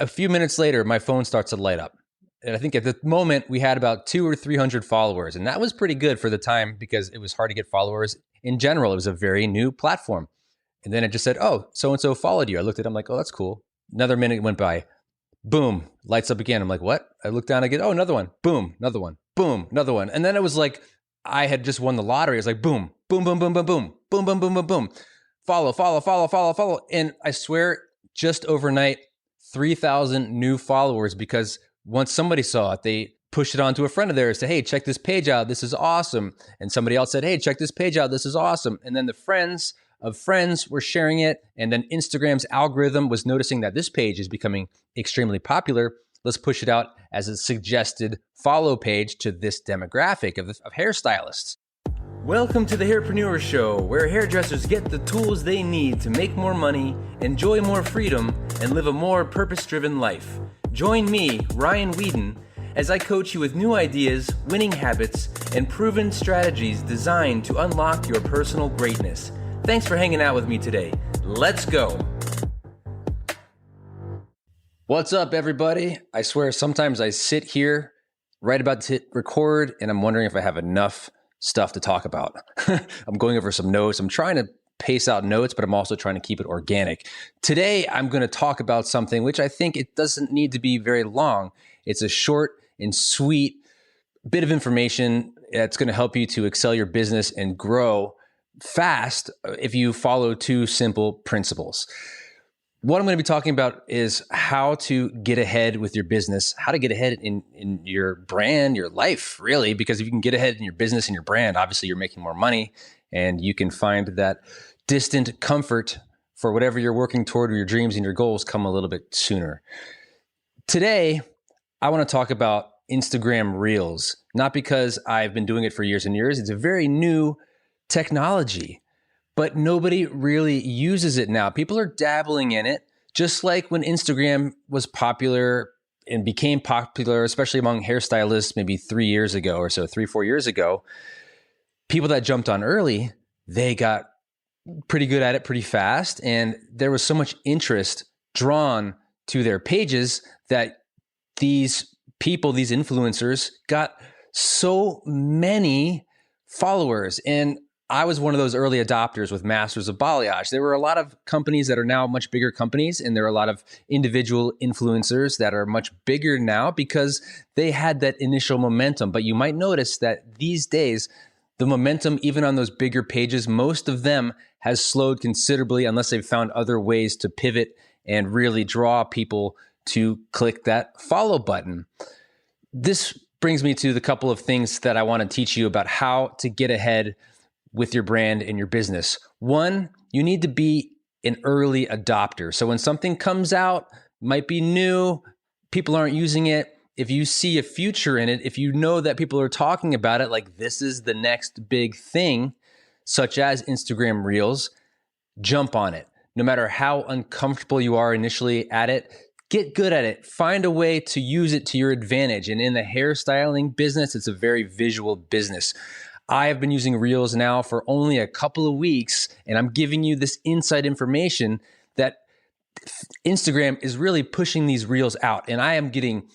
a few minutes later, my phone starts to light up. And I think at the moment we had about 200 or 300 followers. And that was pretty good for the time because it was hard to get followers in general. It was a very new platform. And then it just said, oh, so-and-so followed you. I looked at it, I'm like, oh, that's cool. Another minute went by. Boom, lights up again. I'm like, what? I look down again. Oh, another one. Boom, another one. Boom, another one. And then it was like, I had just won the lottery. It was like, boom, boom, boom, boom, boom, boom, boom, boom, boom, boom, boom. Follow. And I swear, just overnight, 3,000 new followers because once somebody saw it, they pushed it on to a friend of theirs, say, hey, check this page out. This is awesome. And somebody else said, hey, check this page out. This is awesome. And then the friends of friends were sharing it. And then Instagram's algorithm was noticing that this page is becoming extremely popular. Let's push it out as a suggested follow page to this demographic of hairstylists. Welcome to the Hairpreneur Show, where hairdressers get the tools they need to make more money, enjoy more freedom, and live a more purpose-driven life. Join me, Ryan Whedon, as I coach you with new ideas, winning habits, and proven strategies designed to unlock your personal greatness. Thanks for hanging out with me today. Let's go. What's up, everybody? I swear sometimes I sit here right about to hit record and I'm wondering if I have enough stuff to talk about. I'm going over some notes. I'm trying to pace out notes, but I'm also trying to keep it organic. Today, I'm going to talk about something which I think it doesn't need to be very long. It's a short and sweet bit of information that's going to help you to excel your business and grow fast if you follow two simple principles. What I'm going to be talking about is how to get ahead with your business, how to get ahead in your brand, your life, really, because if you can get ahead in your business and your brand, obviously you're making more money and you can find that distant comfort for whatever you're working toward or your dreams and your goals come a little bit sooner. Today, I want to talk about Instagram Reels, not because I've been doing it for years and years. It's a very new technology, but nobody really uses it now. People are dabbling in it, just like when Instagram was popular and became popular, especially among hairstylists, maybe 3 years ago or so, 3-4 years ago. People that jumped on early, they got pretty good at it pretty fast. And there was so much interest drawn to their pages that these people, these influencers, got so many followers. And I was one of those early adopters with Masters of Balayage. There were a lot of companies that are now much bigger companies, and there are a lot of individual influencers that are much bigger now because they had that initial momentum. But you might notice that these days, the momentum, even on those bigger pages, most of them has slowed considerably unless they've found other ways to pivot and really draw people to click that follow button. This brings me to the couple of things that I want to teach you about how to get ahead with your brand and your business. One, you need to be an early adopter. So when something comes out, might be new, people aren't using it. If you see a future in it, if you know that people are talking about it, like this is the next big thing, such as Instagram Reels, jump on it. No matter how uncomfortable you are initially at it, get good at it. Find a way to use it to your advantage. And in the hairstyling business, it's a very visual business. I have been using Reels now for only a couple of weeks, and I'm giving you this inside information that Instagram is really pushing these Reels out. And I am getting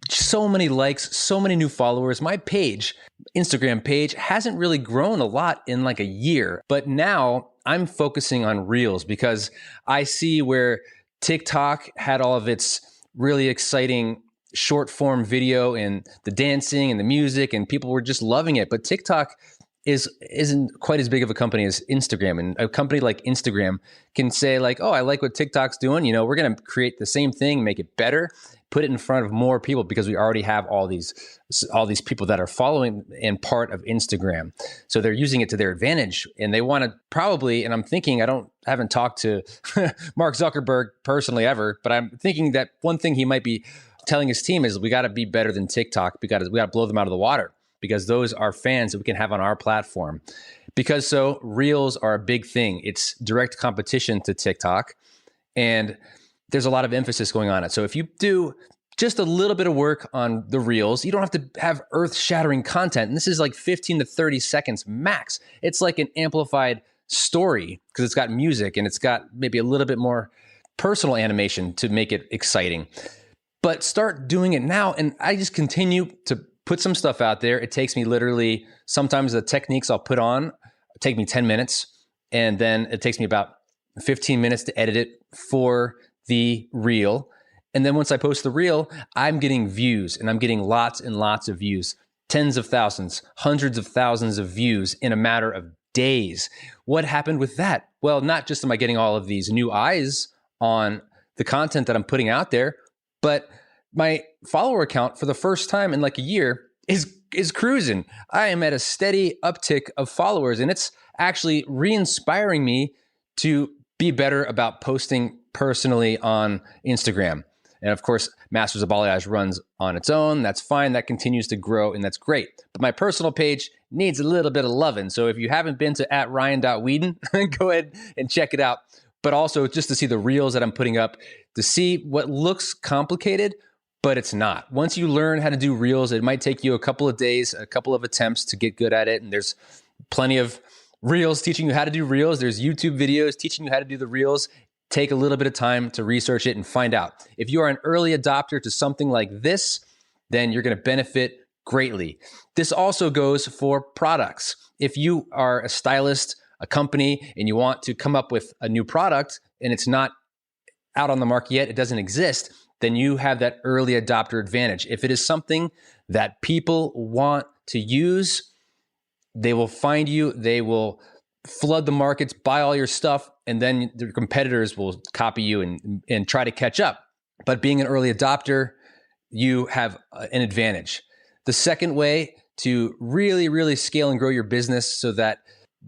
so many likes, so many new followers. My page, Instagram page, hasn't really grown a lot in like a year. But now I'm focusing on Reels because I see where TikTok had all of its really exciting short form video and the dancing and the music, and people were just loving it. But TikTok isn't quite as big of a company as Instagram. And a company like Instagram can say like, oh, I like what TikTok's doing. You know, we're going to create the same thing, make it better, put it in front of more people because we already have all these people that are following and part of Instagram. So they're using it to their advantage, and they want to probably, and I'm thinking, I haven't talked to Mark Zuckerberg personally ever, but I'm thinking that one thing he might be telling his team is we got to be better than TikTok. We got to blow them out of the water because those are fans that we can have on our platform. Because so Reels are a big thing. It's direct competition to TikTok, and there's a lot of emphasis going on it. So if you do just a little bit of work on the Reels, you don't have to have earth-shattering content. And this is like 15 to 30 seconds max. It's like an amplified story because it's got music and it's got maybe a little bit more personal animation to make it exciting. But start doing it now. And I just continue to put some stuff out there. It takes me literally, sometimes the techniques I'll put on take me 10 minutes. And then it takes me about 15 minutes to edit it for the reel. And then once I post the reel, I'm getting views, and I'm getting lots and lots of views, tens of thousands, hundreds of thousands of views in a matter of days. What happened with that? Well, not just am I getting all of these new eyes on the content that I'm putting out there, but my follower count for the first time in like a year is cruising. I am at a steady uptick of followers, and it's actually re-inspiring me to be better about posting personally on Instagram. And of course, Masters of Balayage runs on its own. That's fine. That continues to grow, and that's great. But my personal page needs a little bit of loving. So if you haven't been to @Ryan.Weeden, go ahead and check it out. But also just to see the reels that I'm putting up, to see what looks complicated, but it's not. Once you learn how to do reels, it might take you a couple of days, a couple of attempts to get good at it. And there's plenty of reels teaching you how to do reels. There's YouTube videos teaching you how to do the reels. Take a little bit of time to research it and find out. If you are an early adopter to something like this, then you're going to benefit greatly. This also goes for products. If you are a stylist, a company, and you want to come up with a new product and it's not out on the market yet, it doesn't exist, then you have that early adopter advantage. If it is something that people want to use, they will find you, they will flood the markets, buy all your stuff, and then the competitors will copy you and try to catch up. But being an early adopter, you have an advantage. The second way to really, really scale and grow your business so that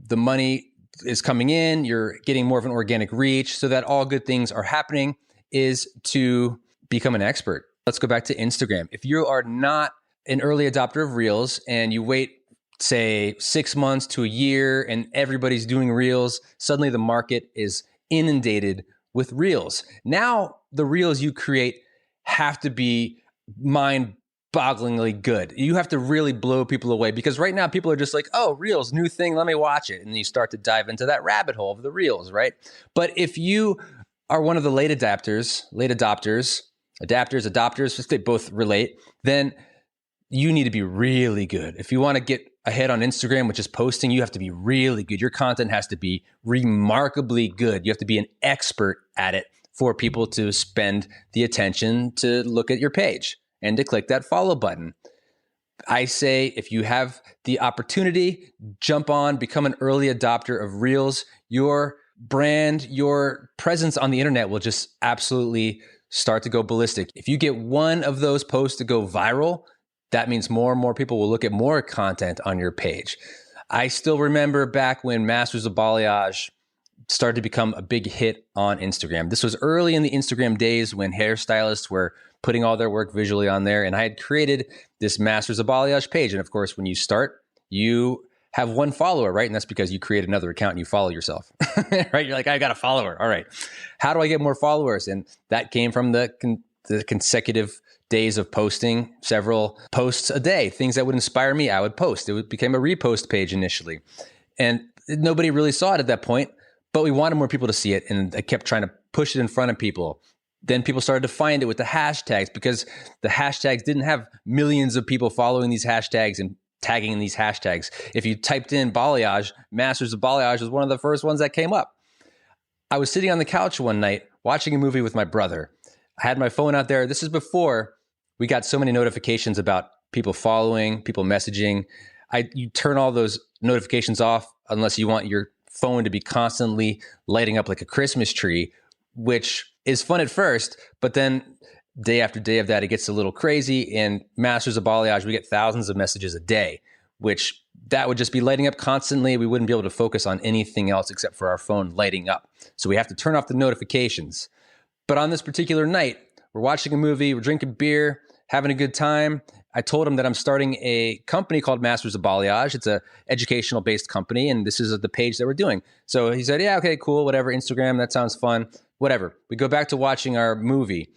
the money is coming in, you're getting more of an organic reach, so that all good things are happening, is to become an expert. Let's go back to Instagram. If you are not an early adopter of Reels and you wait, say, 6 months to a year and everybody's doing Reels, suddenly the market is inundated with Reels. Now, the Reels you create have to be mind-bogglingly good. You have to really blow people away, because right now people are just like, oh, Reels, new thing, let me watch it. And then you start to dive into that rabbit hole of the Reels, right? But if you are one of the late adopters, they both relate, then you need to be really good. If you want to get ahead on Instagram, which is posting, you have to be really good. Your content has to be remarkably good. You have to be an expert at it for people to spend the attention to look at your page and to click that follow button. I say, if you have the opportunity, jump on, become an early adopter of Reels. Your brand, your presence on the internet will just absolutely start to go ballistic. If you get one of those posts to go viral, that means more and more people will look at more content on your page. I still remember back when Masters of Balayage started to become a big hit on Instagram. This was early in the Instagram days when hairstylists were putting all their work visually on there. And I had created this Masters of Balayage page. And of course, when you start, you have one follower, right? And that's because you create another account and you follow yourself, right? You're like, I got a follower. All right. How do I get more followers? And that came from the consecutive days of posting several posts a day. Things that would inspire me, I would post. Became a repost page initially. And nobody really saw it at that point, but we wanted more people to see it. And I kept trying to push it in front of people. Then people started to find it with the hashtags, because the hashtags didn't have millions of people following these hashtags and tagging in these hashtags. If you typed in balayage, Masters of Balayage was one of the first ones that came up. I was sitting on the couch one night watching a movie with my brother. I had my phone out there. This is before we got so many notifications about people following, people messaging. You turn all those notifications off unless you want your phone to be constantly lighting up like a Christmas tree, which is fun at first, but then day after day of that, it gets a little crazy. And Masters of Balayage, we get thousands of messages a day, which that would just be lighting up constantly. We wouldn't be able to focus on anything else except for our phone lighting up. So we have to turn off the notifications. But on this particular night, we're watching a movie, we're drinking beer, having a good time. I told him that I'm starting a company called Masters of Balayage. It's a educational based company, and this is the page that we're doing. So he said, yeah, okay, cool, whatever, Instagram, that sounds fun, whatever. We go back to watching our movie.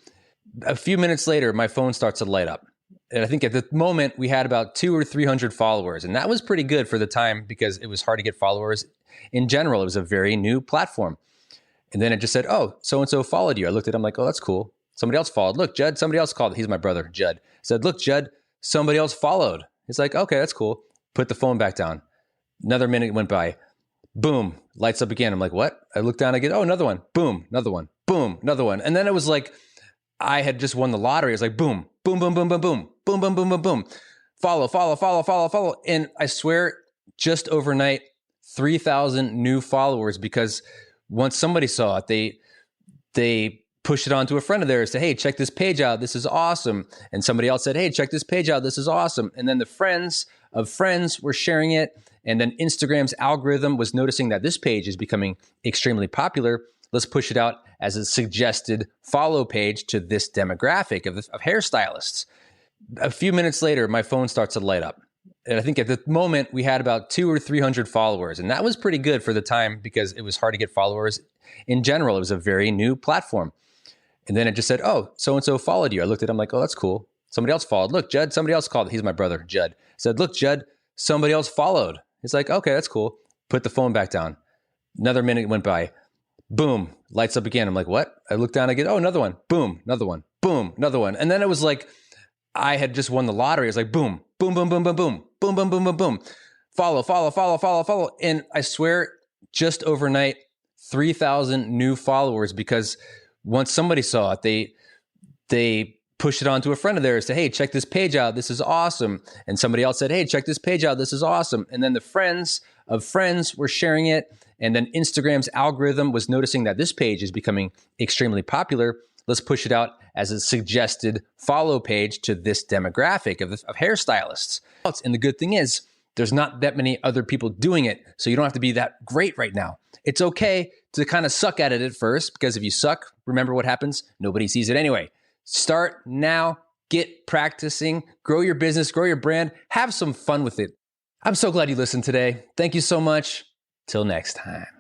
A few minutes later, my phone starts to light up. And I think at the moment we had about 200 or 300 followers. And that was pretty good for the time, because it was hard to get followers in general. It was a very new platform. And then it just said, oh, so-and-so followed you. I looked at him like, oh, that's cool. Somebody else followed. Look, Judd, somebody else called. He's my brother, Judd. I said, look, Judd, somebody else followed. He's like, okay, that's cool. Put the phone back down. Another minute went by. Boom, lights up again. I'm like, what? I look down again. Oh, another one. Boom, another one. Boom, another one. And then it was like, I had just won the lottery. It was like, boom, boom, boom, boom, boom, boom, boom, boom, boom, boom, boom. Follow, follow, follow, follow, follow. And I swear, just overnight, 3,000 new followers, because once somebody saw it, they pushed it on to a friend of theirs, say, hey, check this page out. This is awesome. And somebody else said, hey, check this page out. This is awesome. And then the friends of friends were sharing it. And then Instagram's algorithm was noticing that this page is becoming extremely popular. Let's push it out as a suggested follow page to this demographic of hairstylists. A few minutes later, my phone starts to light up. And I think at the moment we had about 200 or 300 followers. And that was pretty good for the time because it was hard to get followers in general. It was a very new platform. And then it just said, oh, so-and-so followed you. I looked at him like, oh, that's cool. Somebody else followed. Look, Judd, somebody else called. He's my brother, Judd. I said, look, Judd, somebody else followed. He's like, okay, that's cool. Put the phone back down. Another minute went by. Boom, lights up again. I'm like, what? I look down again. Oh, another one. Boom, another one. Boom, another one. And then it was like, I had just won the lottery. It was like, boom, boom, boom, boom, boom, boom, boom, boom, boom, boom, boom. Follow, follow, follow, follow, follow. And I swear, just overnight, 3,000 new followers, because once somebody saw it, they pushed it on to a friend of theirs, say, hey, check this page out. This is awesome. And somebody else said, hey, check this page out. This is awesome. And then the friends of friends were sharing it. And then Instagram's algorithm was noticing that this page is becoming extremely popular. Let's push it out as a suggested follow page to this demographic of hairstylists. And the good thing is, there's not that many other people doing it, so you don't have to be that great right now. It's okay to kind of suck at it at first, because if you suck, remember what happens? Nobody sees it anyway. Start now, get practicing, grow your business, grow your brand, have some fun with it. I'm so glad you listened today. Thank you so much. Till next time.